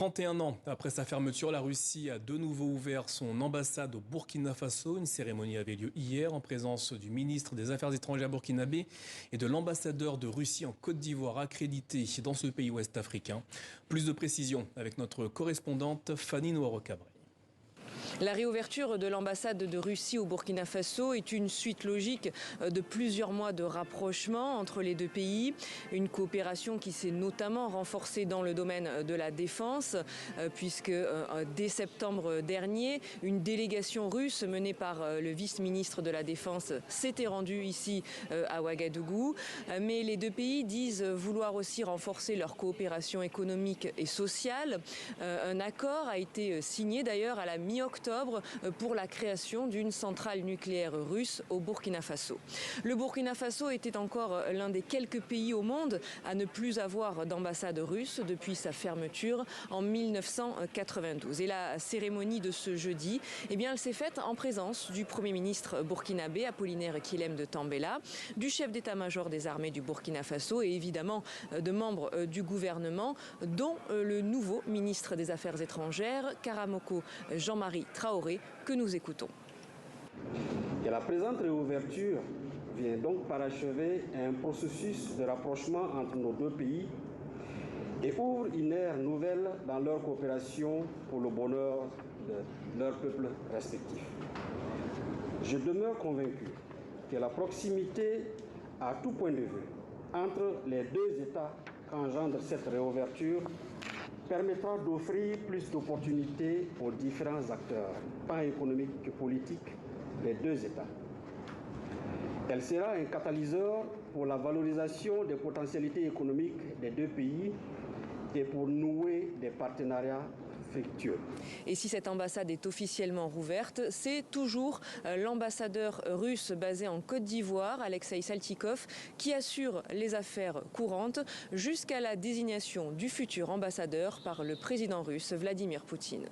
31 ans après sa fermeture, la Russie a de nouveau ouvert son ambassade au Burkina Faso. Une cérémonie avait lieu hier en présence du ministre des Affaires étrangères burkinabé et de l'ambassadeur de Russie en Côte d'Ivoire accrédité dans ce pays ouest africain. Plus de précisions avec notre correspondante Fanny Noiro-Cabré. La réouverture de l'ambassade de Russie au Burkina Faso est une suite logique de plusieurs mois de rapprochement entre les deux pays. Une coopération qui s'est notamment renforcée dans le domaine de la défense, puisque dès septembre dernier, une délégation russe menée par le vice-ministre de la Défense s'était rendue ici à Ouagadougou. Mais les deux pays disent vouloir aussi renforcer leur coopération économique et sociale. Un accord a été signé d'ailleurs à la mi-octobre pour la création d'une centrale nucléaire russe au Burkina Faso. Le Burkina Faso était encore l'un des quelques pays au monde à ne plus avoir d'ambassade russe depuis sa fermeture en 1992. Et la cérémonie de ce jeudi, elle s'est faite en présence du Premier ministre burkinabé Apollinaire Kyelem de Tambela, du chef d'état-major des armées du Burkina Faso et évidemment de membres du gouvernement, dont le nouveau ministre des Affaires étrangères, Karamoko Jean-Marie Traoré, que nous écoutons. Et la présente réouverture vient donc parachever un processus de rapprochement entre nos deux pays et ouvre une ère nouvelle dans leur coopération pour le bonheur de leurs peuples respectifs. Je demeure convaincu que la proximité à tout point de vue entre les deux États qu'engendre cette réouverture permettra d'offrir plus d'opportunités aux différents acteurs, tant économiques que politiques, des deux États. Elle sera un catalyseur pour la valorisation des potentialités économiques des deux pays et pour nouer des partenariats fructueux. Et si cette ambassade est officiellement rouverte, c'est toujours l'ambassadeur russe basé en Côte d'Ivoire, Alexei Saltykov, qui assure les affaires courantes jusqu'à la désignation du futur ambassadeur par le président russe Vladimir Poutine.